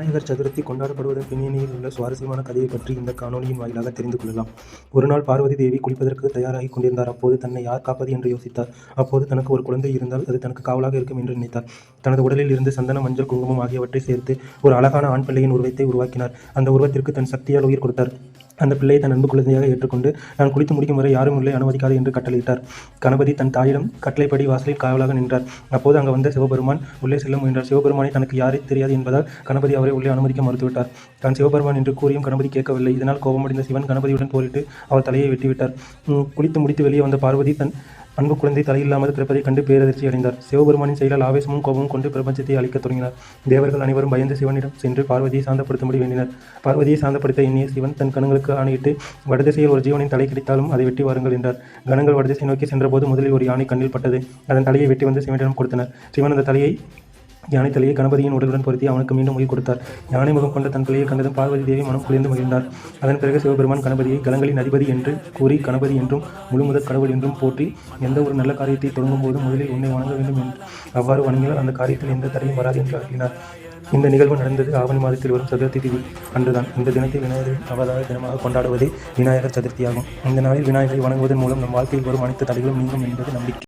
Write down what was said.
விநாயகர் சதுர்த்தி கொண்டாடப்படுவதன் பின்னணியில் உள்ள சுவாரஸ்யமான கதையை பற்றி இந்த காணொளியின் வாயிலாக தெரிந்து கொள்ளலாம். ஒருநாள் பார்வதி தேவி குளிப்பதற்கு தயாராகிக் கொண்டிருந்தார். அப்போது தன்னை யார் காப்பது என்று யோசித்தார். அப்போது தனக்கு ஒரு குழந்தை இருந்தால் அது தனக்கு காவலாக இருக்கும் என்று நினைத்தார். தனது உடலில் இருந்து சந்தனம், மஞ்சள், குங்குமம் ஆகியவற்றை சேர்த்து ஒரு அழகான ஆண் பிள்ளையின் உருவத்தை உருவாக்கினார். அந்த உருவத்திற்கு தன் சக்தியால் உயிர் கொடுத்தார். அந்த பிள்ளையை தன் அன்பு குழந்தையாக ஏற்றுக்கொண்டு நான் குளித்து முடிக்கும் வரை யாரும் உள்ளே அனுமதிக்காது என்று கட்டளையிட்டார். கணபதி தன் தாயிடம் கட்டளைப்படி வாசலில் காவலாக நின்றார். அப்போது அங்கு வந்த சிவபெருமான் உள்ளே செல்ல முயன்றார். சிவபெருமானை தனக்கு யாரை தெரியாது என்பதால் கணபதி அவரை உள்ளே அனுமதிக்க மறுத்துவிட்டார். தான் சிவபெருமான் என்று கூறியும் கணபதி கேட்கவில்லை. இதனால் கோபமடைந்த சிவன் கணபதியுடன் போரிட்டு அவள் தலையை வெட்டிவிட்டார். குளித்து முடித்து வெளியே வந்த பார்வதி தன் அன்பு குழந்தை தலையில்லாமல் பிறப்பதைக் கண்டு பேரதிர்ச்சி அடைந்தார். சிவபெருமானின் செயலால் ஆவேசமும் கோபமும் கொண்டு பிரபஞ்சத்தை அழிக்கத் தொடங்கினார். தேவர்கள் அனைவரும் பயந்து சிவனிடம் சென்று பார்வதியை சாந்தப்படுத்தும்படி வேண்டினர். பார்வதியை சாந்தப்படுத்த எண்ணிய சிவன் தன் கணங்களுக்கு ஆணையிட்டு வடதிசையில் ஒரு ஜீவனின் தலை கிடைத்தாலும் அதை வெட்டி வாருங்கள் என்றார். கணங்கள் வடதிசை நோக்கி சென்றபோது முதலில் ஒரு யானை கண்ணில் பட்டது. அதன் தலையை வெட்டி வந்து சிவனிடம் கொடுத்தனர். சிவன் அந்த யானை தலையை கணபதியின் உடலுடன் பொருத்தி அவனுக்கு மீண்டும் உயிர் கொடுத்தார். யானை முகம் கொண்ட தன் பிள்ளையை கண்டதும் பார்வதி தேவி மனம் குளிர்ந்து மகிழ்ந்தார். அதன் பிறகு சிவபெருமான் கணபதியை கலங்களின் அதிபதி என்று கூறி கடவுள் என்றும் முழுமுதற் கடவுள் என்றும் போற்றி எந்த ஒரு நல்ல காரியத்தை தொடங்கும் போது முதலில் உன்னை வணங்க வேண்டும் என்று அவ்வாறு வணங்கினால் அந்த காரியத்தில் எந்த தடையும் வராது என்று அருளினார். இந்த நிகழ்வு நடந்தது ஆவணி மாதத்தில் வரும் சதுர்த்தி திதி அன்றுதான். இந்த தினத்தை விநாயகரின் அவதார தினமாக கொண்டாடுவதே விநாயகர் சதுர்த்தியாகும். இந்த நாளில் விநாயகரை வணங்குவதன் மூலம் நம் வாழ்க்கையில் வரும் அனைத்து தடைகளும் நீங்கும் என்பது நம்பிக்கை.